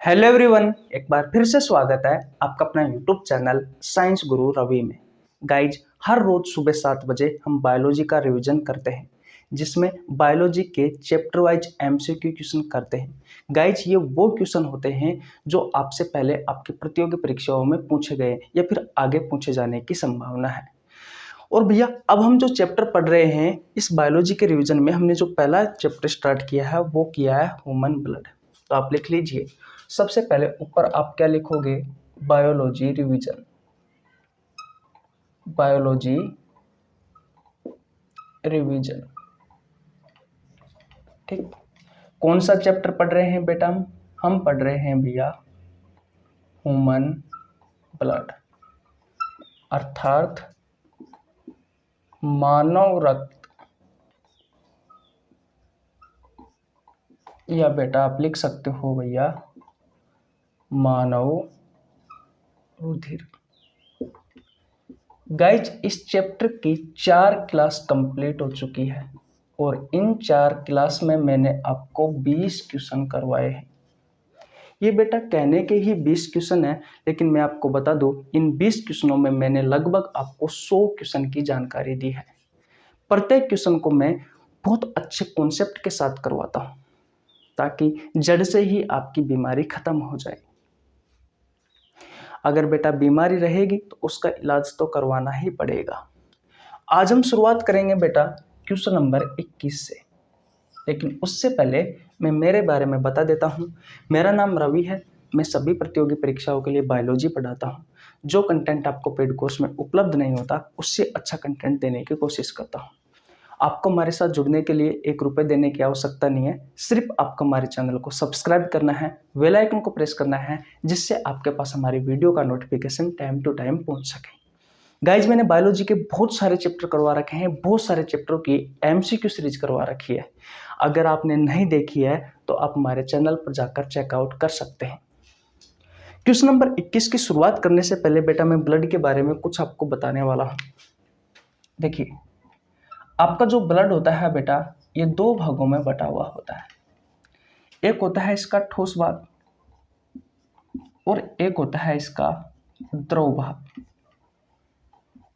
Hello everyone, एक बार फिर से स्वागत है आपका अपना यूट्यूब चैनल साइंस गुरु रवि में। गाइज, हर रोज सुबह 7 बजे हम बायोलॉजी का रिवीजन करते हैं, जिसमें बायोलॉजी के चैप्टर वाइज एमसीक्यू क्वेश्चन करते हैं। गाइज, ये वो क्वेश्चन होते हैं जो आपसे पहले आपकी प्रतियोगी परीक्षाओं में पूछे गए या फिर आगे पूछे जाने की संभावना है। और भैया, अब हम जो चैप्टर पढ़ रहे हैं इस बायोलॉजी के रिवीजन में, हमने जो पहला चैप्टर स्टार्ट किया है वो किया है ह्यूमन ब्लड। तो आप लिख लीजिए, सबसे पहले ऊपर आप क्या लिखोगे? Biology revision. बायोलॉजी रिवीजन, ठीक। कौन सा चैप्टर पढ़ रहे हैं बेटा? हम पढ़ रहे हैं भैया ह्यूमन ब्लड, अर्थात मानव रक्त, या बेटा आप लिख सकते हो भैया मानव रुधिर। गाइज, इस चैप्टर की 4 क्लास कंप्लीट हो चुकी है और इन 4 क्लास में मैंने आपको 20 क्वेश्चन करवाए हैं। ये बेटा कहने के ही 20 क्वेश्चन है, लेकिन मैं आपको बता दूं, इन 20 क्वेश्चनों में मैंने लगभग आपको 100 क्वेश्चन की जानकारी दी है। प्रत्येक क्वेश्चन को मैं बहुत अच्छे कॉन्सेप्ट के साथ करवाता हूँ, ताकि जड़ से ही आपकी बीमारी खत्म हो जाए। अगर बेटा बीमारी रहेगी तो उसका इलाज तो करवाना ही पड़ेगा। आज हम शुरुआत करेंगे बेटा क्वेश्चन नंबर 21 से, लेकिन उससे पहले मैं मेरे बारे में बता देता हूँ। मेरा नाम रवि है। मैं सभी प्रतियोगी परीक्षाओं के लिए बायोलॉजी पढ़ाता हूँ। जो कंटेंट आपको पेड कोर्स में उपलब्ध नहीं होता, उससे अच्छा कंटेंट देने की कोशिश करता हूँ। आपको हमारे साथ जुड़ने के लिए 1 रुपये देने की आवश्यकता नहीं है। सिर्फ आपको हमारे चैनल को सब्सक्राइब करना है, बेल आइकन को प्रेस करना है, जिससे आपके पास हमारी वीडियो का नोटिफिकेशन टाइम टू टाइम पहुंच सके। गाइज, मैंने बायोलॉजी के बहुत सारे चैप्टर करवा रखे हैं, बहुत सारे चैप्टरों की एमसीक्यू सीरीज करवा रखी है। अगर आपने नहीं देखी है तो आप हमारे चैनल पर जाकर चेकआउट कर सकते हैं। क्वेश्चन नंबर 21 की शुरुआत करने से पहले बेटा मैं ब्लड के बारे में कुछ आपको बताने वाला हूँ। देखिए, आपका जो ब्लड होता है बेटा, ये 2 भागों में बटा हुआ होता है। एक होता है इसका ठोस भाग और एक होता है इसका द्रव भाग।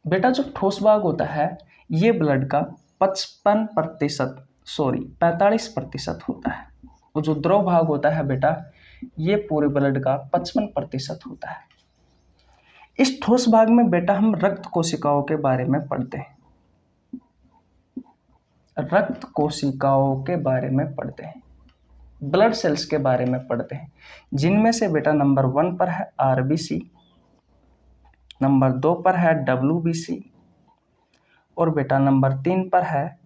बेटा जो ठोस भाग होता है ये ब्लड का 45% होता है, और जो द्रव भाग होता है बेटा ये पूरे ब्लड का 55% होता है। इस ठोस भाग में बेटा हम रक्त कोशिकाओं के बारे में पढ़ते हैं। रक्त कोशिकाओं के बारे में पढ़ते हैं, ब्लड सेल्स के बारे में पढ़ते हैं, जिनमें से बेटा नंबर 1 पर है आरबीसी, नंबर 2 पर है डब्ल्यूबीसी, और बेटा नंबर 3 पर है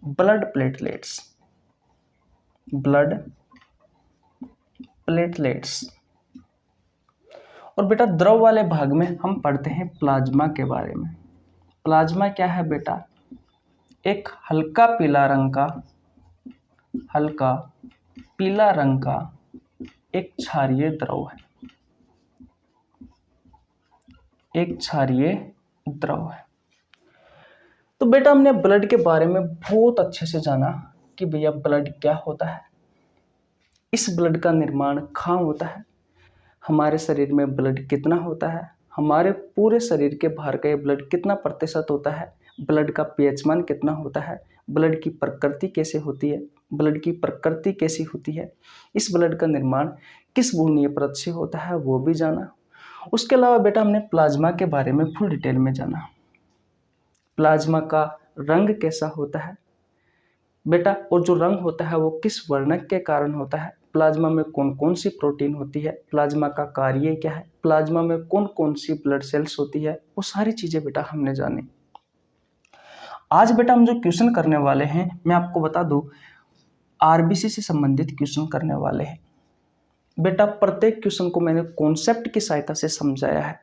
ब्लड प्लेटलेट्स। Blood platelets. और बेटा द्रव वाले भाग में हम पढ़ते हैं प्लाज्मा के बारे में। प्लाज्मा क्या है बेटा? एक हल्का पीला रंग का एक क्षारीय द्रव है। एक क्षारीय द्रव है। तो बेटा हमने ब्लड के बारे में बहुत अच्छे से जाना कि भैया ब्लड क्या होता है, इस ब्लड का निर्माण कहाँ होता है, हमारे शरीर में ब्लड कितना होता है, हमारे पूरे शरीर के बाहर का ये ब्लड कितना प्रतिशत होता है, ब्लड का पीएच मान कितना होता है, ब्लड की प्रकृति कैसे होती है, ब्लड की प्रकृति कैसी होती है, इस ब्लड का निर्माण किस भ्रूणीय परत से होता है, वो भी जाना। उसके अलावा बेटा हमने प्लाज्मा के बारे में फुल डिटेल में जाना। प्लाज्मा का रंग कैसा होता है बेटा, और जो रंग होता है वो किस वर्णक के कारण होता है, प्लाज्मा में कौन कौन सी प्रोटीन होती है, प्लाज्मा का कार्य क्या है, प्लाज्मा में कौन कौन सी ब्लड सेल्स होती है, वो सारी चीजें बेटा हमने जानी। आज बेटा हम जो क्वेश्चन करने वाले हैं, मैं आपको बता दूं, आरबीसी से संबंधित क्वेश्चन करने वाले हैं। बेटा प्रत्येक क्वेश्चन को मैंने कॉन्सेप्ट की सहायता से समझाया है,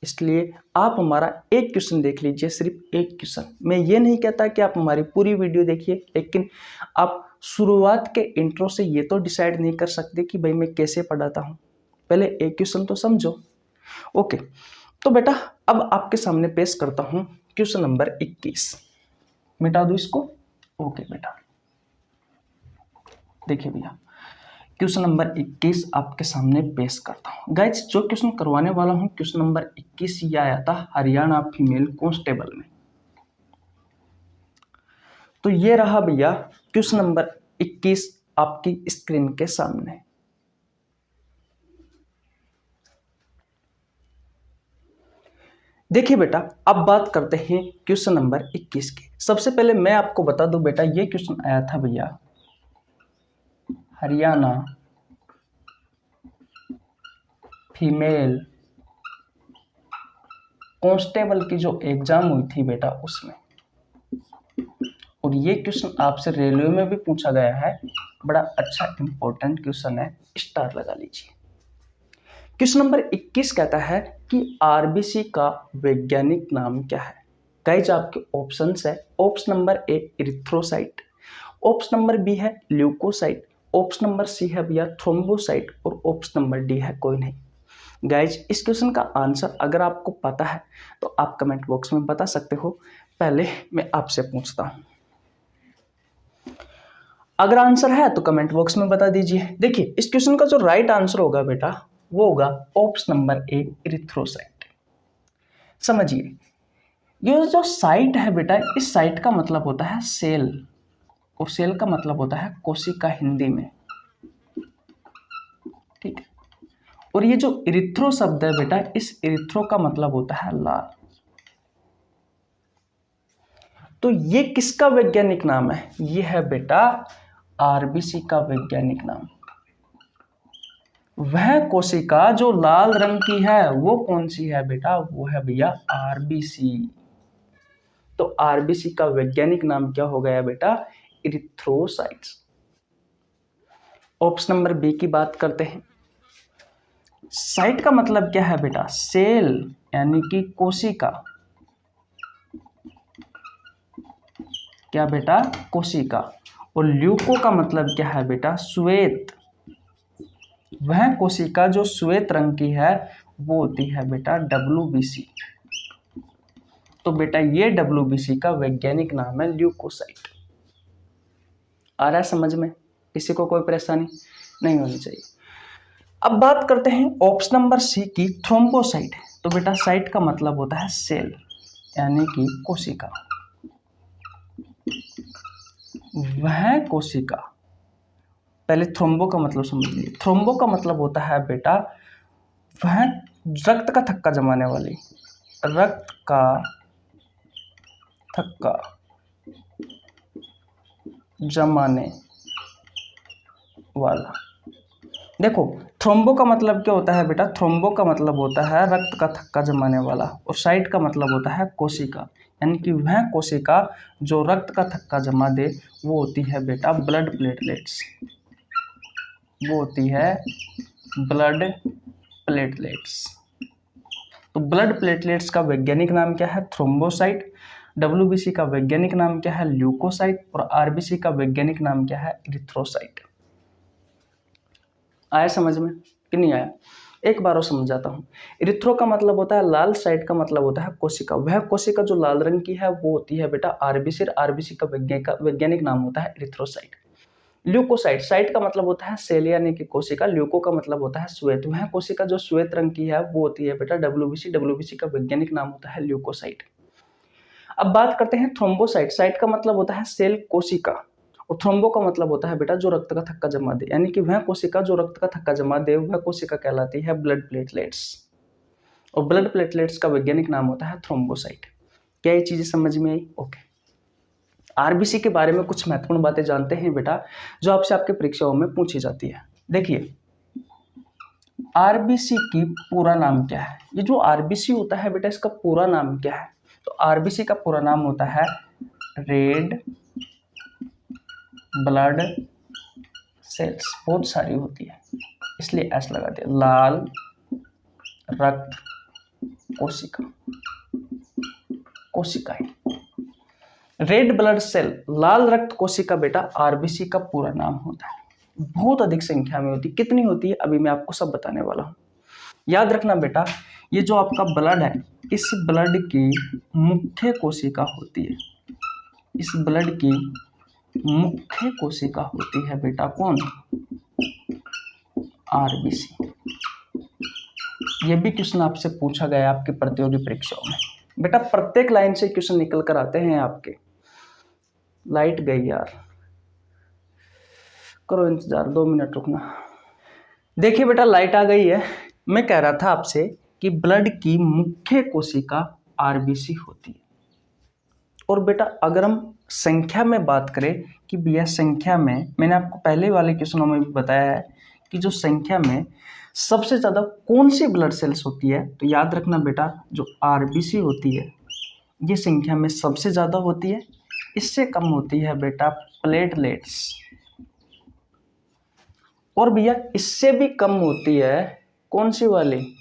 इसलिए आप हमारा एक क्वेश्चन देख लीजिए, सिर्फ एक क्वेश्चन। मैं ये नहीं कहता कि आप हमारी पूरी वीडियो देखिए, लेकिन आप शुरुआत के इंट्रो से ये तो डिसाइड नहीं कर सकते कि भाई मैं कैसे पढ़ाता हूँ, पहले एक क्वेश्चन तो समझो। ओके, तो बेटा अब आपके सामने पेश करता हूँ क्वेश्चन नंबर 21। मिटा दूँ इसको? ओके बेटा, देखिए भैया, क्वेश्चन नंबर 21 आपके सामने पेश करता हूँ। गाइज जो क्वेश्चन करवाने वाला हूँ क्वेश्चन नंबर 21 ये आया था हरियाणा फीमेल कांस्टेबल में। तो ये रहा भैया क्वेश्चन नंबर 21 आपकी स्क्रीन के सामने। देखिए बेटा, अब बात करते हैं क्वेश्चन नंबर 21 की। सबसे पहले मैं आपको बता दूं बेटा, ये क्वेश्चन आया था भैया हरियाणा फीमेल कांस्टेबल की जो एग्जाम हुई थी बेटा उसमें, और ये क्वेश्चन आपसे रेलवे में भी पूछा गया है। बड़ा अच्छा इंपॉर्टेंट क्वेश्चन है, स्टार लगा लीजिए। क्वेश्चन नंबर 21 कहता है कि आरबीसी का वैज्ञानिक नाम क्या है। गाइज आपके ऑप्शंस है, option number A erythrocyte, option number B है ल्यूकोसाइट, ऑप्शन नंबर सी है भैया थ्रोम्बोसाइट, और ऑप्शन नंबर डी है कोई नहीं। गाइज इस क्वेश्चन का आंसर अगर आपको पता है तो आप कमेंट बॉक्स में बता सकते हो। पहले मैं आपसे पूछता हूं, अगर आंसर है तो कमेंट बॉक्स में बता दीजिए। देखिए इस क्वेश्चन का जो राइट आंसर होगा बेटा वो होगा ऑप्शन नंबर ए इरिथ्रोसाइट। समझिए, ये जो साइट है बेटा, इस साइट का मतलब होता है सेल, और सेल का मतलब होता है कोशिका हिंदी में, ठीक है। और ये जो इरिथ्रो शब्द है बेटा, इस इरिथ्रो का मतलब होता है लाल। तो ये किसका वैज्ञानिक नाम है? ये है बेटा आरबीसी का वैज्ञानिक नाम। वह कोशिका जो लाल रंग की है वो कौन सी है बेटा? वो है भैया आरबीसी। तो आरबीसी का वैज्ञानिक नाम क्या हो गया बेटा? इरिथ्रोसाइट्स। ऑप्शन नंबर बी की बात करते हैं। साइट का मतलब क्या है बेटा? सेल यानी कि कोशिका। क्या बेटा? कोशिका। और ल्यूको का मतलब क्या है बेटा? श्वेत। वह कोशिका जो श्वेत रंग की है वो होती है बेटा डब्ल्यूबीसी। तो बेटा ये डब्ल्यूबीसी का वैज्ञानिक नाम है ल्यूकोसाइट। आ रहा है समझ में? किसी को कोई परेशानी नहीं होनी चाहिए। अब बात करते हैं ऑप्शन नंबर सी की थ्रोम्बोसाइट। तो बेटा साइट का मतलब होता है सेल यानी कि कोशिका। वह कोशिका, पहले थ्रोम्बो का मतलब समझ लीजिए। थ्रोम्बो का मतलब होता है बेटा वह रक्त का थक्का जमाने वाली, रक्त का थक्का जमाने वाला। देखो थ्रोम्बो का मतलब क्या होता है बेटा? थ्रोम्बो का मतलब होता है रक्त का थक्का जमाने वाला, और साइट का मतलब होता है कोशिका, यानी कि वह कोशिका जो रक्त का थक्का जमा दे वो होती है बेटा ब्लड प्लेटलेट्स। वो होती है ब्लड प्लेटलेट्स। तो ब्लड प्लेटलेट्स का वैज्ञानिक नाम क्या है? थ्रोम्बोसाइट। डब्ल्यूबीसी का वैज्ञानिक नाम क्या है? ल्यूकोसाइट। और आरबीसी का वैज्ञानिक नाम क्या है? इरिथ्रोसाइट। आया समझ में कि नहीं आया? एक बार और समझाता हूँ। इरिथ्रो का मतलब होता है लाल, साइट का मतलब होता है कोशिका। वह कोशिका जो लाल रंग की है वो होती है बेटा आरबीसी। आरबीसी का वैज्ञानिक नाम होता है इरिथ्रोसाइट। ल्यूकोसाइट, साइट का मतलब होता है सेल यानी कि कोशिका। ल्यूको का मतलब होता है श्वेत। वह कोशिका जो श्वेत रंग की है वो होती है बेटा डब्ल्यूबीसी। डब्ल्यूबीसी का वैज्ञानिक नाम होता है ल्यूकोसाइट। अब बात करते हैं थ्रोम्बोसाइट। साइट का मतलब होता है सेल, कोशिका, और थ्रोम्बो का मतलब होता है बेटा जो रक्त का थक्का जमा दे, यानी कि वह कोशिका जो रक्त का थक्का जमा दे वह कोशिका कहलाती है ब्लड प्लेटलेट्स। और ब्लड प्लेटलेट्स का वैज्ञानिक नाम होता है थ्रोम्बोसाइट। क्या ये चीजें समझ में आई? ओके। आरबीसी के बारे में कुछ महत्वपूर्ण बातें जानते हैं बेटा जो आपसे आपके परीक्षाओं में पूछी जाती है। देखिए आरबीसी की पूरा नाम क्या है? ये जो आरबीसी होता है बेटा इसका पूरा नाम क्या है? तो आरबीसी का पूरा नाम होता है रेड ब्लड सेल्स। बहुत सारी होती है इसलिए एस लगा दिया। लाल रक्त कोशिका, कोशिकाएं। रेड ब्लड सेल, लाल रक्त कोशिका बेटा आरबीसी का पूरा नाम होता है। बहुत अधिक संख्या में होती है। कितनी होती है अभी मैं आपको सब बताने वाला हूँ। याद रखना बेटा ये जो आपका ब्लड है इस ब्लड की मुख्य कोशिका होती है। इस ब्लड की मुख्य कोशिका होती है बेटा कौन? आरबीसी। ये भी क्वेश्चन आपसे पूछा गया आपकी प्रतियोगी परीक्षाओं में। बेटा प्रत्येक लाइन से क्वेश्चन निकल कर आते हैं आपके। लाइट गई यार, करो इंतजार, 2 मिनट रुकना। देखिए बेटा लाइट आ गई है। मैं कह रहा था आपसे कि ब्लड की मुख्य कोशिका आरबीसी होती है। और बेटा अगर हम संख्या में बात करें कि भैया संख्या में, मैंने आपको पहले वाले क्वेश्चनों में भी बताया है कि जो संख्या में सबसे ज़्यादा कौन सी ब्लड सेल्स होती है, तो याद रखना बेटा जो आरबीसी होती है ये संख्या में सबसे ज़्यादा होती है। इससे कम होती है बेटा प्लेटलेट्स, और भैया इससे भी कम होती है कौन सी वाली,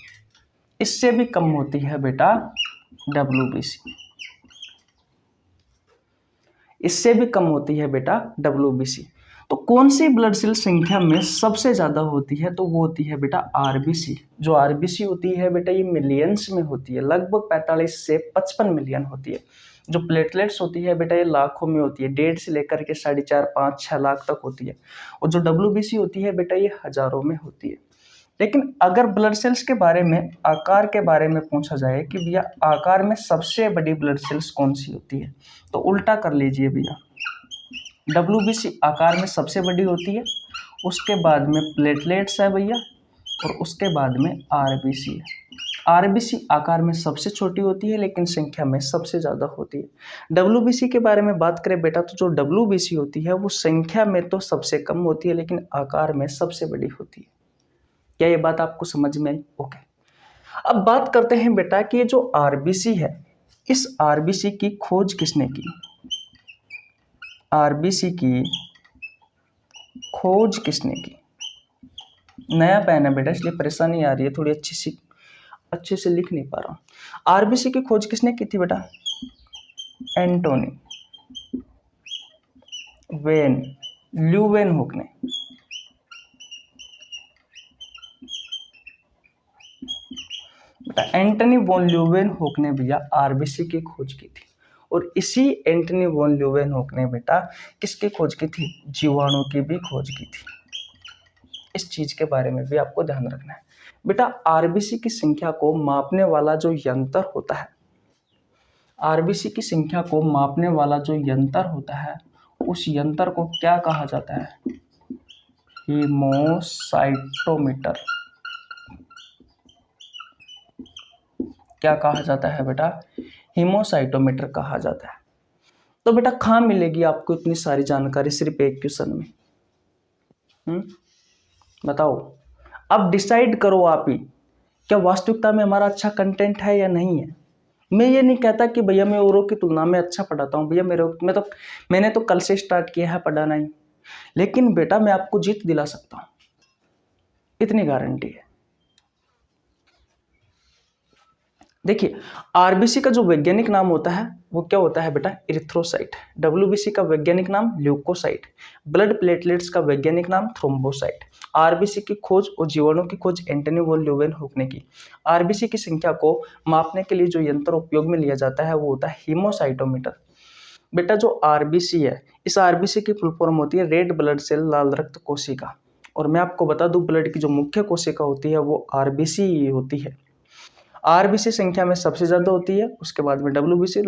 इससे भी कम होती है बेटा डब्ल्यूबीसी। इससे भी कम होती है बेटा डब्ल्यूबीसी। तो कौन सी ब्लड सेल संख्या में सबसे ज़्यादा होती है, तो वो होती है बेटा आरबीसी। जो आरबीसी होती है बेटा ये मिलियंस में होती है, लगभग 45 से 55 मिलियन होती है। जो प्लेटलेट्स होती है बेटा ये लाखों में होती है, 1.5 से लेकर के 4.5, 5, 6 लाख तक होती है। और जो डब्ल्यूबीसी होती है बेटा ये हजारों में होती है। लेकिन अगर ब्लड सेल्स के बारे में, आकार के बारे में पूछा जाए कि भैया आकार में सबसे बड़ी ब्लड सेल्स कौन सी होती है, तो उल्टा कर लीजिए भैया, डब्ल्यूबीसी आकार में सबसे बड़ी होती है, उसके बाद में प्लेटलेट्स है भैया, और उसके बाद में आरबीसी है। आरबीसी आकार में सबसे छोटी होती है लेकिन संख्या में सबसे ज़्यादा होती है। डब्ल्यूबीसी के बारे में बात करें बेटा तो जो डब्ल्यूबीसी होती है वो संख्या में तो सबसे कम होती है लेकिन आकार में सबसे बड़ी होती है। क्या ये बात आपको समझ में आई? ओके। अब बात करते हैं बेटा कि ये जो आरबीसी है, इस आरबीसी की खोज किसने की? आरबीसी की खोज किसने की? नया पेन है बेटा इसलिए परेशानी आ रही है, थोड़ी अच्छे से लिख नहीं पा रहा हूँ। आरबीसी की खोज किसने की थी बेटा? एंटोनी वेन ल्यूवेनहुक ने। बेटा एंटनी वॉन ल्यूवेनहुक ने भैया आरबीसी की खोज की थी। और इसी एंटनी वॉन ल्यूवेनहुक ने बेटा किसकी खोज की थी? जीवाणु की भी खोज की थी। इस चीज के बारे में भी आपको ध्यान रखना है। बेटा आरबीसी की संख्या को मापने वाला जो यंत्र होता है, आरबीसी की संख्या को मापने वाला जो यंत्र होता है उस यंत्र को क्या कहा जाता है? हीमोसाइटोमीटर। क्या कहा जाता है बेटा? हीमोसाइटोमीटर कहा जाता है। तो बेटा कहाँ मिलेगी आपको इतनी सारी जानकारी सिर्फ एक क्वेश्चन में? बताओ, अब डिसाइड करो आप ही, क्या वास्तविकता में हमारा अच्छा कंटेंट है या नहीं है। मैं ये नहीं कहता कि भैया मैं औरों की तुलना में अच्छा पढ़ाता हूँ, भैया मैंने तो कल से स्टार्ट किया है पढ़ाना ही, लेकिन बेटा मैं आपको जीत दिला सकता हूँ, इतनी गारंटी है। देखिए आरबीसी का जो वैज्ञानिक नाम होता है वो क्या होता है बेटा? इरिथ्रोसाइट। डब्ल्यूबीसी का वैज्ञानिक नाम ल्यूकोसाइट। ब्लड प्लेटलेट्स का वैज्ञानिक नाम थ्रोम्बोसाइट। आरबीसी की खोज और जीवाणु की खोज एंटनी वॉन ल्यूवेनहुक ने की। आरबीसी की संख्या को मापने के लिए जो यंत्र उपयोग में लिया जाता है वो होता है हीमोसाइटोमीटर। बेटा जो आरबीसी है, इस आरबीसी की फुल फॉर्म होती है रेड ब्लड सेल, लाल रक्त कोशिका। और मैं आपको बता दूं ब्लड की जो मुख्य कोशिका होती है वो आरबीसी होती है। आरबीसी संख्या में सबसे ज्यादा होती है, उसके बाद में डब्ल्यूबीसी,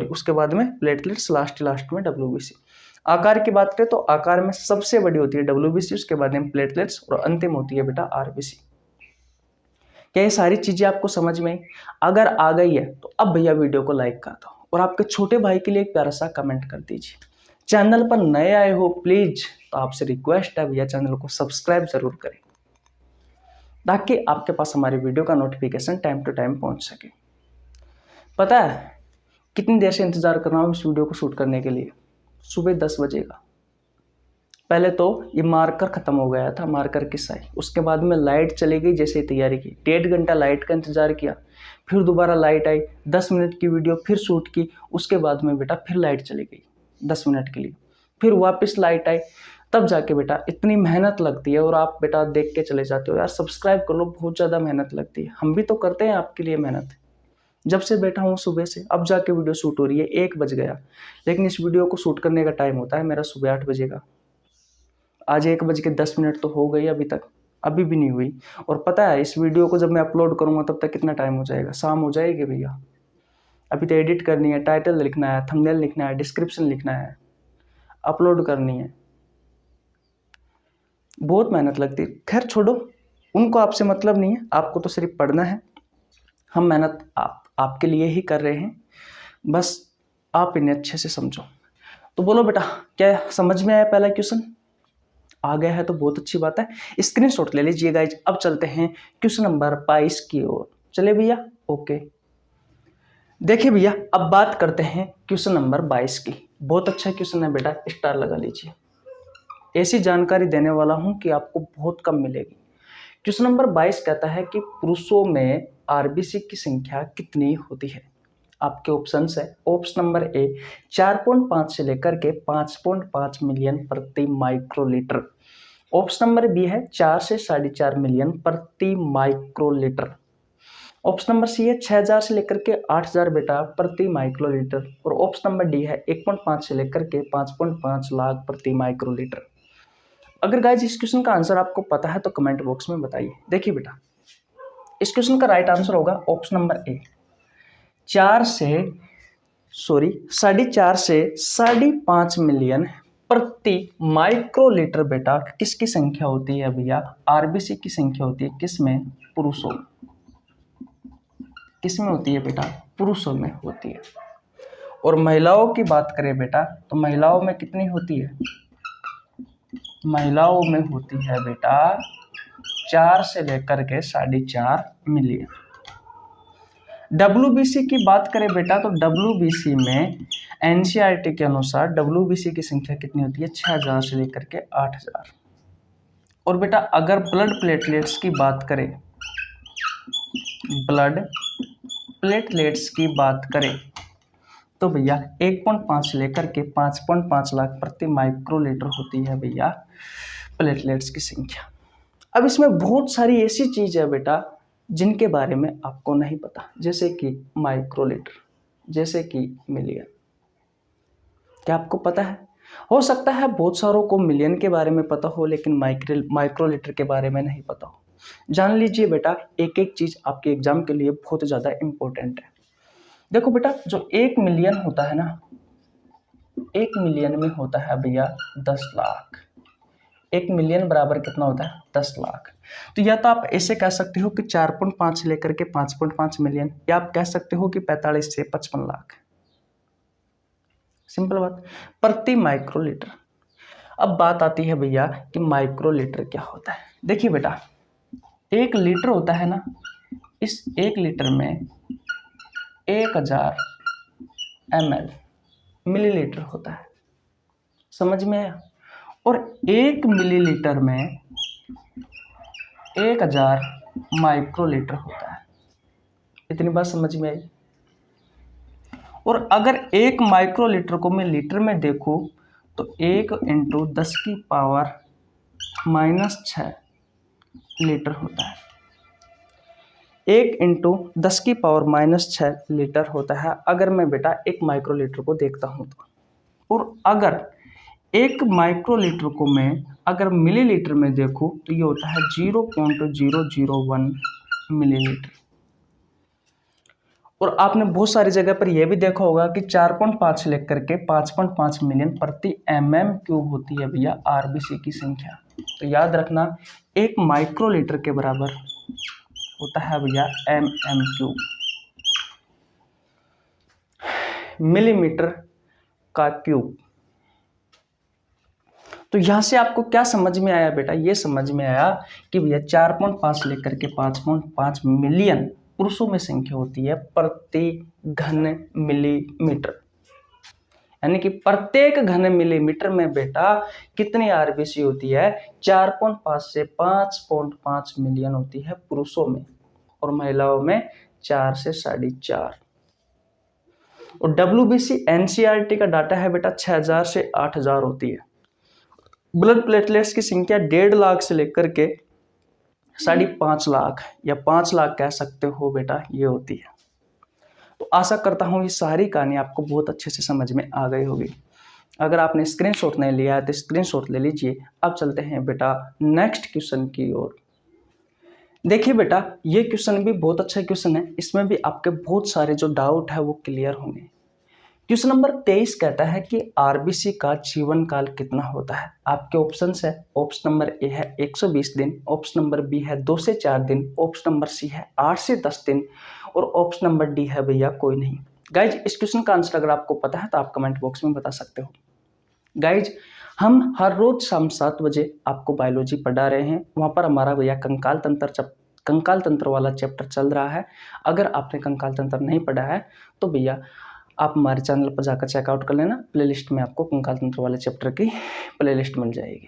उसके बाद में प्लेटलेट्स, लास्ट में डब्ल्यूबीसी। आकार की बात करें तो आकार में सबसे बड़ी होती है डब्ल्यूबीसी, उसके बाद में प्लेटलेट्स और अंतिम होती है बेटा आरबीसी। क्या ये सारी चीजें आपको समझ में आई? अगर आ गई है तो अब भैया वीडियो को लाइक कर दो और आपके छोटे भाई के लिए एक प्यारा सा कमेंट कर दीजिए। चैनल पर नए आए हो प्लीज तो आपसे रिक्वेस्ट है भैया चैनल को सब्सक्राइब जरूर करें ताकि आपके पास हमारी वीडियो का नोटिफिकेशन टाइम टू टाइम पहुंच सके। पता है कितनी देर से इंतजार कर रहा हूँ इस वीडियो को शूट करने के लिए? सुबह 10 बजे का। पहले तो ये मार्कर खत्म हो गया था, मार्कर की स्याही, उसके बाद में लाइट चली गई, जैसे ही तैयारी की 1.5 घंटा लाइट का इंतजार किया, फिर दोबारा लाइट आई, 10 मिनट की वीडियो फिर शूट की, उसके बाद में बेटा फिर लाइट चली गई 10 मिनट के लिए, फिर वापस लाइट आई, तब जाके बेटा इतनी मेहनत लगती है। और आप बेटा देख के चले जाते हो यार सब्सक्राइब कर लो, बहुत ज़्यादा मेहनत लगती है। हम भी तो करते हैं आपके लिए मेहनत। जब से बैठा हूँ सुबह से, अब जाके वीडियो शूट हो रही है, 1 बज गया, लेकिन इस वीडियो को शूट करने का टाइम होता है मेरा सुबह 8 बजे का। आज 1:10 तो हो गई अभी भी नहीं हुई। और पता है इस वीडियो को जब मैं अपलोड करूँगा तब तक कितना टाइम हो जाएगा, शाम हो जाएगी भैया। अभी तो एडिट करनी है, टाइटल लिखना है, थंबनेल लिखना है, डिस्क्रिप्शन लिखना है, अपलोड करनी है, बहुत मेहनत लगती है। खैर छोड़ो, उनको आपसे मतलब नहीं है, आपको तो सिर्फ पढ़ना है। हम मेहनत आपके लिए ही कर रहे हैं, बस आप इन्हें अच्छे से समझो। तो बोलो बेटा, क्या समझ में आया पहला क्वेश्चन? आ गया है तो बहुत अच्छी बात है, स्क्रीनशॉट ले लीजिए गाइज। अब चलते हैं क्वेश्चन नंबर 22 की ओर। चले भैया, ओके। देखिए भैया, अब बात करते हैं क्वेश्चन नंबर 22 की। बहुत अच्छा क्वेश्चन है बेटा, स्टार लगा लीजिए। ऐसी जानकारी देने वाला हूं कि आपको बहुत कम मिलेगी। क्वेश्चन नंबर 22 कहता है कि पुरुषों में आरबीसी की संख्या कितनी होती है? आपके ऑप्शंस है। ऑप्शन नंबर ए 4.5 से लेकर के 5.5 मिलियन प्रति माइक्रोलीटर। ऑप्शन नंबर बी है 4 से 4.5 मिलियन प्रति माइक्रोलीटर। ऑप्शन नंबर सी है 6000 से लेकर के 8000 बेटा प्रति माइक्रोलीटर। और ऑप्शन नंबर डी है 1.5 से लेकर के 5.5 लाख प्रति माइक्रोलीटर। अगर गाइज इस क्वेश्चन का आंसर आपको पता है तो कमेंट बॉक्स में बताइए। देखिए बेटा, इस क्वेश्चन का राइट आंसर होगा ऑप्शन नंबर ए 4 से 5.5 मिलियन प्रति माइक्रोलीटर। बेटा किसकी संख्या होती है भैया? आरबीसी की संख्या होती है। किसमें? पुरुषों में। किसमें होती है बेटा? पुरुषों में होती है। और महिलाओं की बात करें बेटा तो महिलाओं में कितनी होती है? महिलाओं में होती है बेटा 4 से लेकर के 4.5 मिलियन। डब्ल्यूबीसी की बात करें बेटा तो डब्ल्यूबीसी में एनसीईआरटी के अनुसार डब्ल्यूबीसी की संख्या कितनी होती है? 6000 से लेकर के 8000। और बेटा अगर ब्लड प्लेटलेट्स की बात करें, ब्लड प्लेटलेट्स की बात करें तो भैया 1.5 से लेकर के 5.5 लाख प्रति माइक्रोलीटर होती है भैया प्लेटलेट्स की संख्या। अब इसमें बहुत सारी ऐसी चीज है बेटा जिनके बारे में आपको नहीं पता, जैसे कि माइक्रोलीटर, जैसे कि मिलियन। क्या आपको पता है? हो सकता है बहुत सारों को मिलियन के बारे में पता हो लेकिन माइक्रोलीटर के बारे में नहीं पता हो। जान लीजिए बेटा, एक एक चीज आपके एग्जाम के लिए बहुत ज़्यादा इम्पोर्टेंट है। देखो बेटा, जो 1 मिलियन होता है ना, 1 मिलियन में होता है भैया 10 लाख। 1 मिलियन बराबर कितना होता है? 10 लाख। तो या तो आप ऐसे कह सकते हो कि 4.5 से लेकर के 5.5 मिलियन, या आप कह सकते हो कि 45 से 55 लाख। सिंपल बात, प्रति माइक्रोलीटर। अब बात आती है भैया कि माइक्रोलीटर क्या होता है। देखिए बेटा, 1 लीटर होता है ना, इस 1 लीटर में 1000 ml मिलीलीटर होता है। समझ में आया? और 1 मिलीलीटर में 1000 माइक्रोलीटर होता है। इतनी बात समझ में आई? और अगर 1 माइक्रोलीटर को मैं लीटर में देखूं तो 1 × 10⁻⁻6 लीटर होता है। 1 × 10⁻⁻6 लीटर होता है अगर मैं बेटा 1 माइक्रोलीटर को देखता हूं तो। और अगर 1 माइक्रोलीटर को मैं अगर मिलीलीटर में देखूं तो ये होता है 0.001 मिलीलीटर। और आपने बहुत सारी जगह पर यह भी देखा होगा कि 4.5 से लेकर के 5.5 मिलियन प्रति mm³ होती है भैया आरबीसी की संख्या। तो याद रखना 1 माइक्रोलीटर के बराबर होता है भैया mm³, मिलीमीटर का क्यूब। तो यहां से आपको क्या समझ में आया बेटा? ये समझ में आया कि भैया 4.5 से लेकर के 5.5 मिलियन पुरुषों में संख्या होती है प्रति घन मिलीमीटर, यानी कि प्रत्येक घन मिलीमीटर में बेटा कितनी आरबीसी होती है? 4.5 से 5.5 मिलियन होती है पुरुषों में, और महिलाओं में 4 से 4.5। और डब्ल्यूबीसी एनसीईआरटी का डाटा है बेटा 6000 से 8000 होती है। ब्लड प्लेटलेट्स की संख्या 1.5 लाख से लेकर के 5.5 लाख या 5 लाख कह सकते हो बेटा, ये होती है। तो आशा करता हूँ ये सारी कहानी आपको बहुत अच्छे से समझ में आ गई होगी। अगर आपने स्क्रीनशॉट नहीं लिया है तो स्क्रीनशॉट ले लीजिए। अब चलते हैं बेटा नेक्स्ट क्वेश्चन की ओर। देखिए बेटा, ये क्वेश्चन भी बहुत अच्छा क्वेश्चन है, इसमें भी आपके बहुत सारे जो डाउट है वो क्लियर होंगे। क्वेश्चन नंबर 23 कहता है कि आरबीसी का जीवन काल कितना होता है। आपके ऑप्शंस है, ऑप्शन नंबर ए है 120 दिन, ऑप्शन नंबर बी है 2 से 4 दिन, ऑप्शन नंबर सी है 8 से 10 दिन और ऑप्शन नंबर डी है भैया कोई नहीं। गाइज, इस क्वेश्चन का आंसर अगर आपको पता है तो आप कमेंट बॉक्स में बता सकते हो। गाइज, हम हर रोज शाम 7 बजे आपको बायोलॉजी पढ़ा रहे हैं, वहाँ पर हमारा भैया कंकाल तंत्र वाला चैप्टर चल रहा है। अगर आपने कंकाल तंत्र नहीं पढ़ा है तो भैया आप हमारे चैनल पर जाकर चेकआउट कर लेना, प्लेलिस्ट में आपको कंकाल तंत्र वाले चैप्टर की प्लेलिस्ट मिल जाएगी,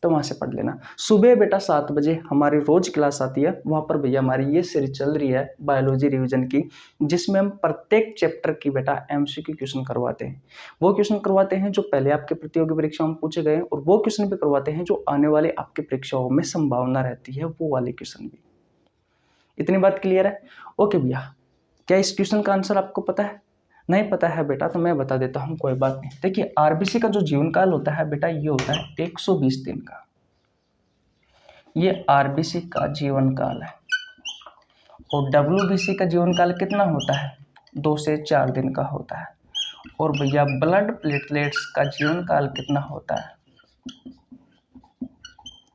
तो वहाँ से पढ़ लेना। सुबह बेटा 7 बजे हमारी रोज क्लास आती है, वहाँ पर भैया हमारी ये सीरीज चल रही है बायोलॉजी रिवीजन की, जिसमें हम प्रत्येक चैप्टर की बेटा एमसीक्यू क्वेश्चन करवाते हैं। वो क्वेश्चन करवाते हैं जो पहले आपके प्रतियोगी परीक्षाओं में पूछे गए, और वो क्वेश्चन भी करवाते हैं जो आने वाले आपकी परीक्षाओं में संभावना रहती है, वो वाले क्वेश्चन भी। इतनी बात क्लियर है? ओके भैया, क्या इस क्वेश्चन का आंसर आपको पता है? नहीं पता है बेटा तो मैं बता देता हूँ, कोई बात नहीं। देखिए, आरबीसी का जो जीवन काल होता है बेटा, ये होता है 120 दिन का। ये आरबीसी का जीवन काल है। और डब्ल्यूबीसी का जीवन काल कितना होता है? 2 से 4 दिन का होता है। और भैया ब्लड प्लेटलेट्स का जीवन काल कितना होता है?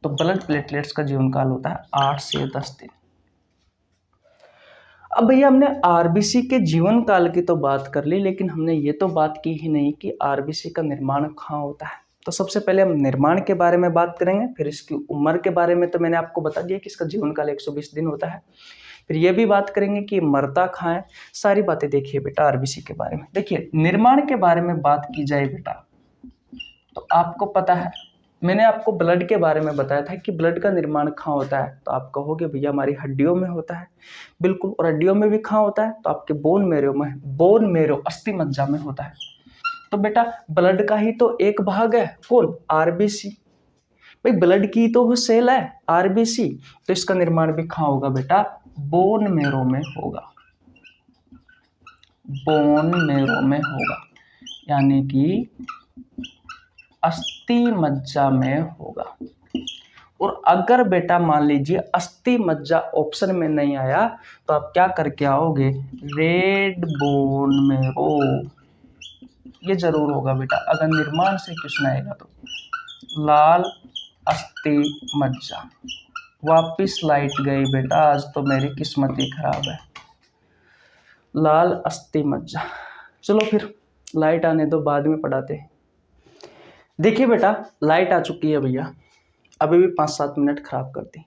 तो ब्लड प्लेटलेट्स का जीवन काल होता है 8 से 10 दिन। अब भैया हमने आरबीसी के जीवन काल की तो बात कर ली, लेकिन हमने ये तो बात की ही नहीं कि आरबीसी का निर्माण कहाँ होता है। तो सबसे पहले हम निर्माण के बारे में बात करेंगे, फिर इसकी उम्र के बारे में तो मैंने आपको बता दिया कि इसका जीवन काल 120 दिन होता है। फिर ये भी बात करेंगे कि मरता कहाँ है। सारी बातें देखिए बेटा आरबीसी के बारे में। देखिए, निर्माण के बारे में बात की जाए बेटा, तो आपको पता है मैंने आपको ब्लड के बारे में बताया था कि ब्लड का निर्माण कहाँ होता है। तो आप कहोगे भैया हमारी हड्डियों में होता है। बिल्कुल, और हड्डियों में भी कहाँ होता है? तो आपके बोन मेरो अस्थि मज्जा में होता है। तो बेटा ब्लड का ही तो एक भाग है, कौन? आरबीसी। भाई ब्लड की तो वो सेल है आरबीसी, तो इसका निर्माण भी कहाँ होगा बेटा? बोन मेरो में होगा। बोन मेरो में होगा, यानी कि अस्थि मज्जा में होगा। और अगर बेटा मान लीजिए अस्थि मज्जा ऑप्शन में नहीं आया तो आप क्या करके आओगे? रेड बोन मेरो, ये जरूर होगा बेटा। अगर निर्माण से क्वेश्चन आएगा तो लाल अस्थि मज्जा। वापिस लाइट गई बेटा, आज तो मेरी किस्मत ही खराब है। लाल अस्थि मज्जा। चलो फिर लाइट आने दो, बाद में पढ़ाते हैं। देखिए बेटा, लाइट आ चुकी है भैया, अभी भी 5-7 मिनट खराब कर दी।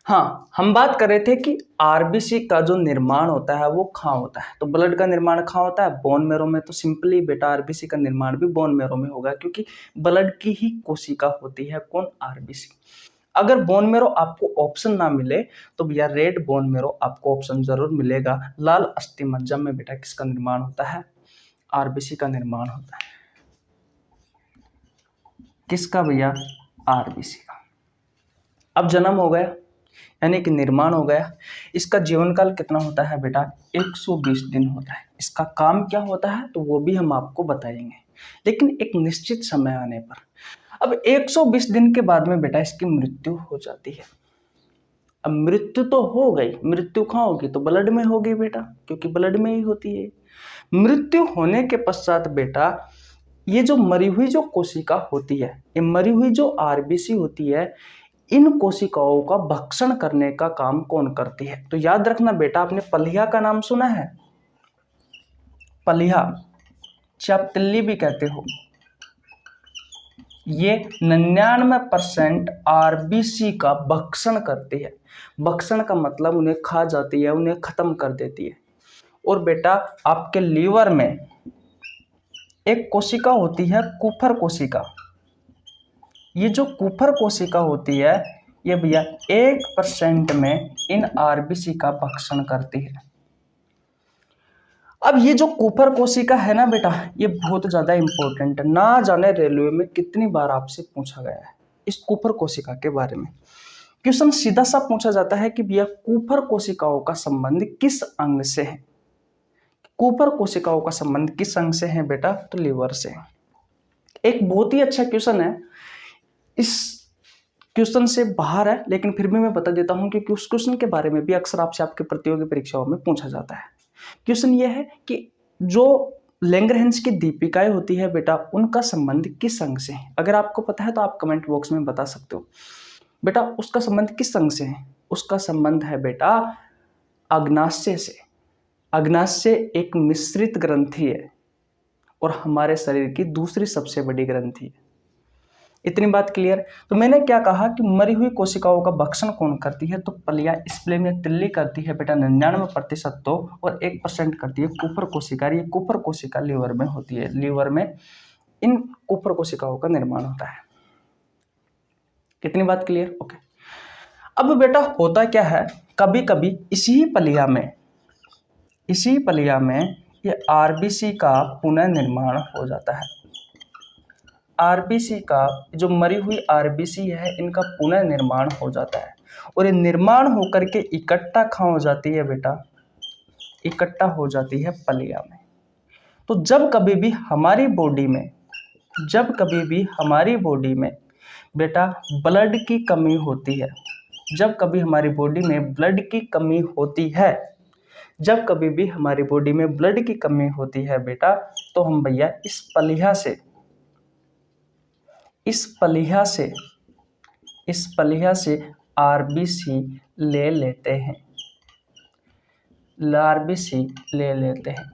हाँ, हम बात कर रहे थे कि आरबीसी का जो निर्माण होता है वो कहाँ होता है। तो ब्लड का निर्माण कहाँ होता है? बोन मेरो में। तो सिंपली बेटा आरबीसी का निर्माण भी बोन मेरो में होगा, क्योंकि ब्लड की ही कोशिका होती है कौन? आरबीसी। अगर बोन मेरो आपको ऑप्शन ना मिले तो भैया रेड बोन मेरो आपको ऑप्शन जरूर मिलेगा। लाल अस्थि मज्जा में बेटा किसका निर्माण होता है? आरबीसी का निर्माण होता है। किसका भैया? आरबीसी का। अब जन्म हो गया, यानी कि निर्माण हो गया। इसका जीवन काल कितना होता है बेटा? 120 दिन होता है। इसका काम क्या होता है तो वो भी हम आपको बताएंगे, लेकिन एक निश्चित समय आने पर। अब 120 दिन के बाद में बेटा इसकी मृत्यु हो जाती है। अब मृत्यु तो हो गई, मृत्यु कहाँ होगी? तो ब्लड में होगी बेटा, क्योंकि ब्लड में ही होती है। मृत्यु होने के पश्चात बेटा ये जो मरी हुई जो कोशिका होती है, ये मरी हुई जो आरबीसी होती है, इन कोशिकाओं का भक्षण करने का काम कौन करती है? तो याद रखना बेटा, आपने पलिया का नाम सुना है? पलिया, आप तिल्ली भी कहते हो। ये 99% आरबीसी का भक्षण करती है। भक्षण का मतलब उन्हें खा जाती है, उन्हें खत्म कर देती है। और बेटा आपके लीवर में एक कोशिका होती है कुफर कोशिका। ये जो कुफर कोशिका होती है ये भैया 1% में इन आरबीसी का भक्षण करती है। अब ये जो कुफर कोशिका है ना बेटा, ये बहुत ज्यादा इंपॉर्टेंट है। ना जाने रेलवे में कितनी बार आपसे पूछा गया है इस कुफर कोशिका के बारे में। क्वेश्चन सीधा सा पूछा जाता है कि भैया कुफर कोशिकाओं का संबंध किस अंग से है? कुफर कोशिकाओं का संबंध किस अंग से है बेटा? तो लीवर से। एक बहुत ही अच्छा क्वेश्चन है, इस क्वेश्चन से बाहर है लेकिन फिर भी मैं बता देता हूं कि उस क्वेश्चन के बारे में भी अक्सर आपसे आपके प्रतियोगी परीक्षाओं में पूछा जाता है। क्वेश्चन ये है कि जो लैग्रेंज की दीपिकाएं होती है बेटा, उनका संबंध किस अंग से है? अगर आपको पता है तो आप कमेंट बॉक्स में बता सकते हो। बेटा उसका संबंध किस अंग से है? उसका संबंध है बेटा अग्नाशय से। अग्नाशय एक मिश्रित ग्रंथि है और हमारे शरीर की दूसरी सबसे बड़ी ग्रंथि है। इतनी बात क्लियर। तो मैंने क्या कहा कि मरी हुई कोशिकाओं का भक्षण कौन करती है? तो पलिया स्प्लेम या तिल्ली करती है बेटा 99% तो, और 1% करती है कुपर कोशिका। ये कुपर कोशिका लीवर में होती है, लीवर में इन कुपर कोशिकाओं का निर्माण होता है। कितनी बात क्लियर? ओके। अब बेटा होता क्या है, कभी कभी इसी पलिया में ये आरबीसी का पुनर्निर्माण हो जाता है। आरबीसी का, जो मरी हुई आरबीसी है, इनका पुनर्निर्माण हो जाता है और ये निर्माण होकर के इकट्ठा कहाँ हो जाती है बेटा? इकट्ठा हो जाती है पलिया में। तो जब कभी भी हमारी बॉडी में बेटा ब्लड की कमी होती है, जब कभी हमारी बॉडी में ब्लड की कमी होती है, जब कभी भी हमारी बॉडी में ब्लड की कमी होती है बेटा, तो हम भैया इस पलिया से आरबीसी ले लेते हैं। आरबीसी ले लेते हैं।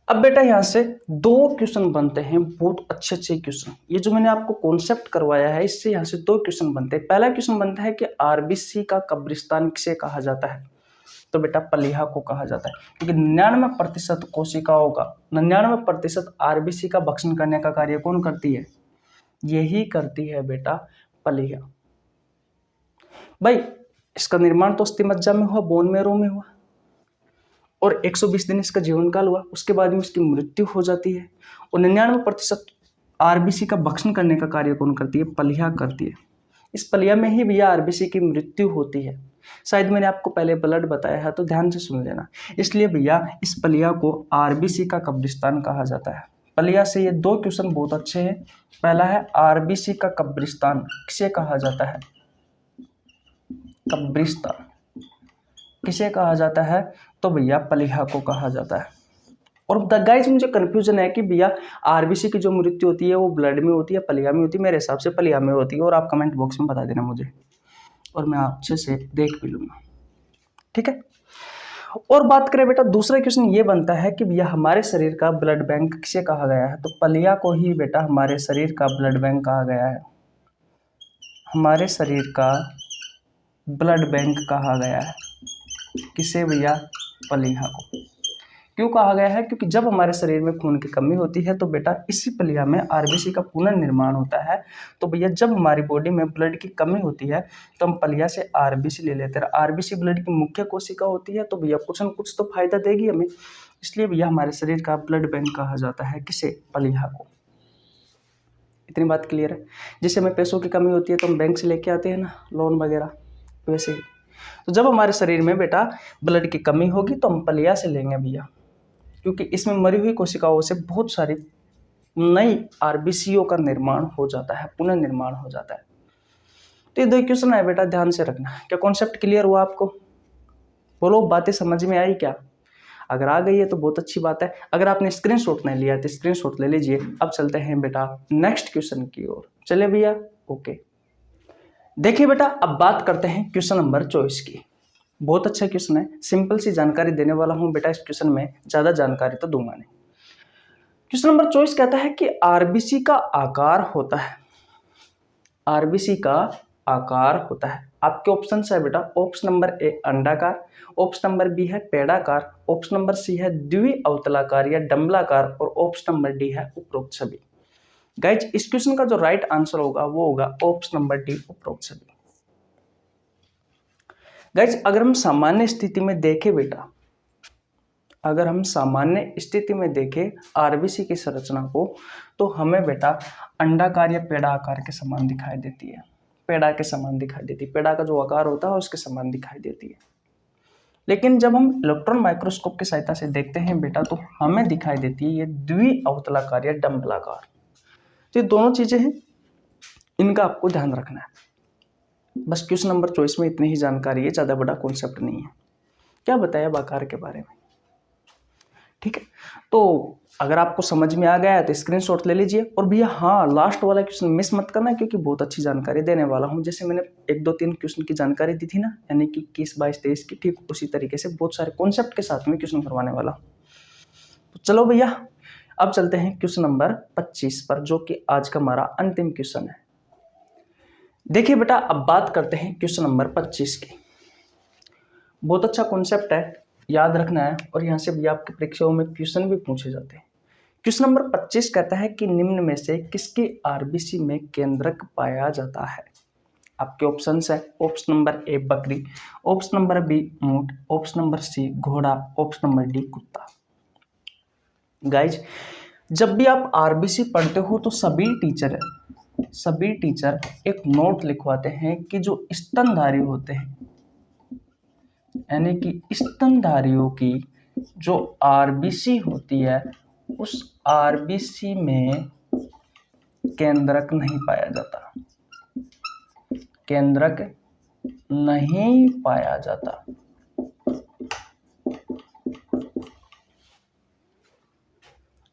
अब बेटा यहां से दो क्वेश्चन बनते हैं, बहुत अच्छे क्वेश्चन। ये जो मैंने आपको कॉन्सेप्ट करवाया है, इससे यहां से दो क्वेश्चन बनते हैं। पहला क्वेश्चन बनता है कि आरबीसी का कब्रिस्तान किसे कहा जाता है? तो बेटा पलिया को कहा जाता है, क्योंकि 99% कोशिकाओं का, 99% आरबीसी का भक्षण करने का कार्य कौन करती है? यही करती है बेटा पलिया। भाई इसका निर्माण तो अस्थिमज्जा में हुआ, बोन मैरो में हुआ, और 120 दिन इसका जीवन काल हुआ, उसके बाद में उसकी मृत्यु हो जाती है। और 99% आरबीसी का भक्षण करने का कार्य कौन करती है? पलिया करती है। इस पलिया में ही भैया आरबीसी की मृत्यु होती है। शायद मैंने आपको पहले ब्लड बताया है, तो ध्यान से सुन लेना। इसलिए भैया इस पलिया को आरबीसी का कब्रिस्तान कहा जाता है। पलिया से ये दो क्वेश्चन बहुत अच्छे हैं। पहला है आरबीसी का कब्रिस्तान किसे कहा जाता है? कब्रिस्तान किसे कहा जाता है? तो भैया पलिया को कहा जाता है। और गाइस मुझे कंफ्यूजन है कि भैया आरबीसी की जो मृत्यु होती है वो ब्लड में होती है, पलिया में होती है? मेरे हिसाब से पलिया में होती है, और आप कमेंट बॉक्स में बता देना मुझे, और मैं अच्छे से देख भी लूंगा। ठीक है। और बात करें बेटा, दूसरा क्वेश्चन ये बनता है कि भैया हमारे शरीर का ब्लड बैंक किसे कहा गया है? तो पलिया को ही बेटा हमारे शरीर का ब्लड बैंक कहा गया है। हमारे शरीर का ब्लड बैंक कहा गया है किसे भैया? पलिया को। क्यों कहा गया है? क्योंकि जब हमारे शरीर में खून की कमी होती है तो बेटा इसी पलिया में आरबीसी का पुनर्निर्माण होता है। तो भैया जब हमारी बॉडी में ब्लड की कमी होती है तो हम पलिया से आरबीसी ले लेते हैं। आरबीसी ब्लड की मुख्य कोशिका होती है, तो भैया कुछ न कुछ तो फायदा देगी हमें। इसलिए भैया हमारे शरीर का ब्लड बैंक कहा जाता है किसे? पलिया को। इतनी बात क्लियर है? जैसे हमें पैसों की कमी होती है तो हम बैंक से लेके आते हैं ना, लोन वगैरह, वैसे ही। तो जब हमारे शरीर में बेटा ब्लड की कमी होगी तो हम पलिया से लेंगे भैया, क्योंकि इसमें मरी हुई कोशिकाओं से बहुत सारी नई आरबीसीओ का निर्माण हो जाता है, पुनर्निर्माण हो जाता है। तो ये दो क्वेश्चन है बेटा, ध्यान से रखना। क्या कॉन्सेप्ट क्लियर हुआ आपको? बोलो, बातें समझ में आई क्या? अगर आ गई है तो बहुत अच्छी बात है। अगर आपने स्क्रीनशॉट नहीं लिया तो स्क्रीनशॉट ले लीजिए। अब चलते हैं बेटा नेक्स्ट क्वेश्चन की ओर। चले भैया, ओके। देखिए बेटा, अब बात करते हैं क्वेश्चन नंबर 24 की। बहुत अच्छा क्वेश्चन है, सिंपल सी जानकारी देने वाला हूं बेटा इस क्वेश्चन में, ज्यादा जानकारी तो दूंगा नहीं। क्वेश्चन नंबर 24 कहता है कि आरबीसी का आकार होता है, आरबीसी का आकार होता है। आपके ऑप्शन है बेटा, ऑप्शन नंबर ए अंडाकार, ऑप्शन नंबर बी है पेड़ाकार, ऑप्शन नंबर सी है द्विअवतलाकार या डंबलाकार, और ऑप्शन नंबर डी है उपरोक्त सभी। गाइज इस क्वेश्चन का जो राइट आंसर होगा वो होगा ऑप्शन नंबर डी, उपरोक्त सभी। गाइज अगर हम सामान्य स्थिति में देखें बेटा, अगर हम सामान्य स्थिति में देखें आरबीसी की संरचना को, तो हमें बेटा अंडाकार या पेड़ा आकार के समान दिखाई देती है। पेड़ा के समान दिखाई देती है, पेड़ा का जो आकार होता है उसके समान दिखाई देती है। लेकिन जब हम इलेक्ट्रॉन माइक्रोस्कोप की सहायता से देखते हैं बेटा तो हमें दिखाई देती है ये द्विअवतलाकार या डंबलाकार। तो ये दोनों चीजें हैं, इनका आपको ध्यान रखना है। बस क्वेश्चन नंबर 24 में इतनी ही जानकारी है, ज़्यादा बड़ा कॉन्सेप्ट नहीं है। क्या बताया आकार के बारे में, ठीक है। तो अगर आपको समझ में आ गया है तो स्क्रीनशॉट ले लीजिए। और भैया हाँ, लास्ट वाला क्वेश्चन मिस मत करना, क्योंकि बहुत अच्छी जानकारी देने वाला हूँ। जैसे मैंने 1 2 3 क्वेश्चन की जानकारी दी थी ना, यानी कि 21 22 23 की, ठीक उसी तरीके से बहुत सारे कॉन्सेप्ट के साथ में क्वेश्चन करवाने वाला हूँ। तो चलो भैया, अब चलते हैं क्वेश्चन नंबर 25 पर, जो कि आज का हमारा अंतिम क्वेश्चन है। देखिए बेटा, अब बात करते हैं क्वेश्चन नंबर 25 की। बहुत अच्छा कॉन्सेप्ट है, याद रखना है, और यहाँ से भी आपकी परीक्षाओं में क्वेश्चन भी पूछे जाते हैं। क्वेश्चन नंबर 25 कहता है कि निम्न में से किसके आरबीसी में केंद्रक पाया जाता है। आपके ऑप्शंस है, ऑप्शन नंबर ए बकरी, ऑप्शन नंबर बी ऊंट, ऑप्शन नंबर सी घोड़ा, ऑप्शन नंबर डी कुत्ता। गाइज, जब भी आप आरबीसी पढ़ते हो तो सभी टीचर एक नोट लिखवाते हैं कि जो स्तनधारी होते हैं, यानी कि स्तनधारियों की जो आरबीसी होती है, उस आरबीसी में केंद्रक नहीं पाया जाता, केंद्रक नहीं पाया जाता।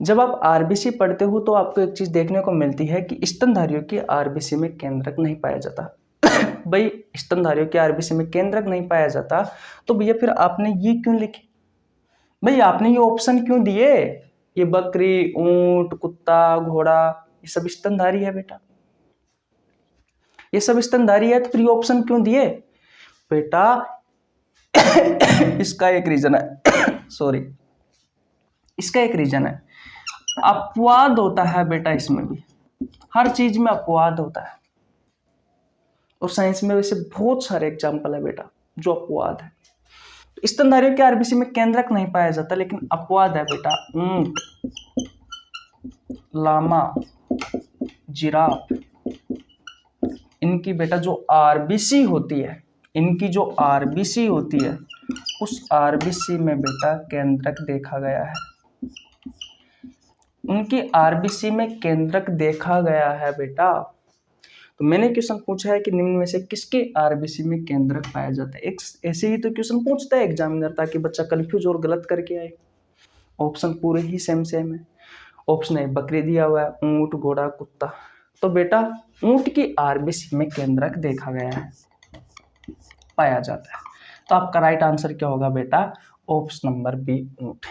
जब आप आरबीसी पढ़ते हो तो आपको एक चीज देखने को मिलती है कि स्तनधारियों की आरबीसी में केंद्रक नहीं पाया जाता। भाई, स्तनधारियों की आरबीसी में केंद्रक नहीं पाया जाता, तो भैया फिर आपने ये क्यों लिखे? भाई, आपने ये ऑप्शन क्यों दिए? ये बकरी, ऊंट, कुत्ता, घोड़ा, ये सब स्तनधारी है बेटा, ये सब स्तनधारी है, तो फिर ये ऑप्शन क्यों दिए बेटा? इसका एक रीजन है सॉरी, इसका एक रीजन है, अपवाद होता है बेटा, इसमें भी हर चीज में अपवाद होता है, और साइंस में वैसे बहुत सारे एग्जाम्पल है बेटा जो अपवाद है। तो स्तनधारियों के आरबीसी में केंद्रक नहीं पाया जाता, लेकिन अपवाद है बेटा, ऊंट, लामा, जिराफ, इनकी बेटा जो आरबीसी होती है, इनकी जो आरबीसी होती है, उस आरबीसी में बेटा केंद्रक देखा गया है, उनकी आरबीसी में केंद्रक देखा गया है बेटा। तो मैंने क्वेश्चन पूछा है कि निम्न में से किसके आरबीसी में केंद्रक पाया जाता है। एक ऐसे ही तो क्वेश्चन पूछता है एग्जामिनर, ताकि बच्चा कंफ्यूज और गलत करके आए। ऑप्शन पूरे ही सेम है। ऑप्शन है बकरी दिया हुआ है, ऊंट, घोड़ा, कुत्ता। तो बेटा ऊंट की आरबीसी में केंद्रक देखा गया है, पाया जाता है। तो आपका राइट आंसर क्या होगा बेटा? ऑप्शन नंबर बी, ऊंट।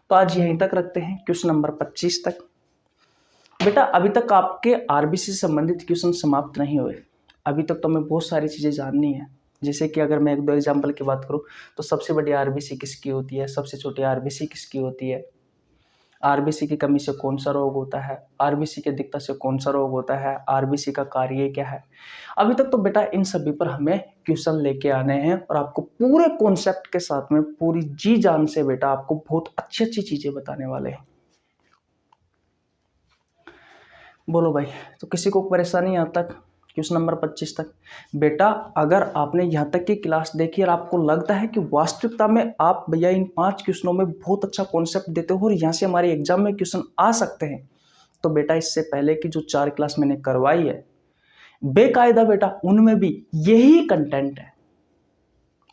तो आज यहीं तक रखते हैं, क्वेश्चन नंबर 25 तक। बेटा अभी तक आपके आरबीसी से संबंधित क्वेश्चन समाप्त नहीं हुए, अभी तक तो हमें बहुत सारी चीजें जाननी है। जैसे कि अगर मैं 1 2 एग्जाम्पल की बात करूं तो सबसे बड़ी आरबीसी किसकी होती है, सबसे छोटी आरबीसी किसकी होती है, आरबीसी की कमी से कौन सा रोग होता है, आरबीसी की अधिकता से कौन सा रोग होता है, आरबीसी का कार्य क्या है। अभी तक तो बेटा इन सभी पर हमें क्वेश्चन लेके आने हैं, और आपको पूरे कॉन्सेप्ट के साथ में पूरी जी जान से बेटा आपको बहुत अच्छी अच्छी चीजें बताने वाले हैं। बोलो भाई, तो किसी को परेशानी यहाँ तक क्वेश्चन नंबर 25 तक? बेटा अगर आपने यहाँ तक की क्लास देखी और आपको लगता है कि वास्तविकता में आप भैया इन 5 क्वेश्चनों में बहुत अच्छा कॉन्सेप्ट देते हो और यहाँ से हमारे एग्जाम में क्वेश्चन आ सकते हैं, तो बेटा इससे पहले की जो 4 क्लास मैंने करवाई है बेकायदा बेटा उनमें भी यही कंटेंट है,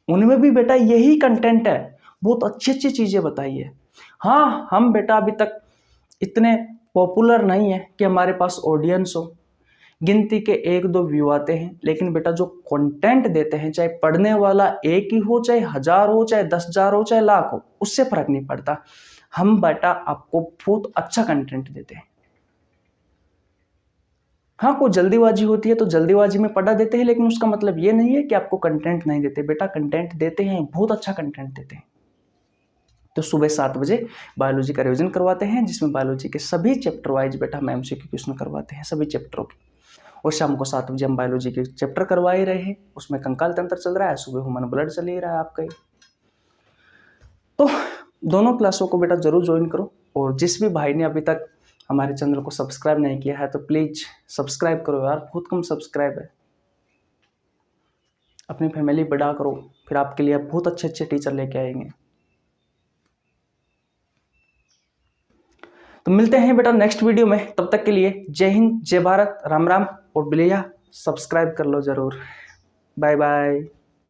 उनमें भी बेटा यही कंटेंट है, बहुत अच्छी अच्छी चीजें बताई है। हाँ, हम बेटा अभी तक इतने पॉपुलर नहीं है कि हमारे पास ऑडियंस हो, गिनती के 1 2 व्यू आते हैं, लेकिन बेटा जो कंटेंट देते हैं, चाहे पढ़ने वाला एक ही हो, चाहे 1000 हो, चाहे 10,000 हो, चाहे लाख हो, उससे फर्क नहीं पड़ता, हम बेटा आपको बहुत अच्छा कंटेंट देते हैं। हाँ, कोई जल्दीबाजी होती है तो जल्दीबाजी में पढ़ा देते हैं, लेकिन उसका मतलब ये नहीं है कि आपको कंटेंट नहीं देते, बेटा कंटेंट देते हैं, बहुत अच्छा कंटेंट देते हैं। तो सुबह 7 बजे बायोलॉजी का रिवीजन करवाते हैं, जिसमें बायोलॉजी के सभी चैप्टर वाइज बेटा हम एमसीक्यू क्वेश्चन करवाते हैं सभी चैप्टरों के। और शाम को 7 बजे हम बायोलॉजी के चैप्टर करवा ही रहे हैं, उसमें कंकाल तंत्र चल रहा है, सुबह ह्यूमन ब्लड चल ही रहा है आपका। तो दोनों क्लासों को बेटा जरूर ज्वाइन करो, और जिस भी भाई ने अभी तक हमारे चैनल को सब्सक्राइब नहीं किया है तो प्लीज सब्सक्राइब करो यार, बहुत कम सब्सक्राइब है। अपनी फैमिली बड़ा करो, फिर आपके लिए बहुत अच्छे अच्छे टीचर लेके आएंगे। तो मिलते हैं बेटा नेक्स्ट वीडियो में, तब तक के लिए जय हिंद, जय भारत, राम राम। और भैया सब्सक्राइब कर लो ज़रूर। Bye bye.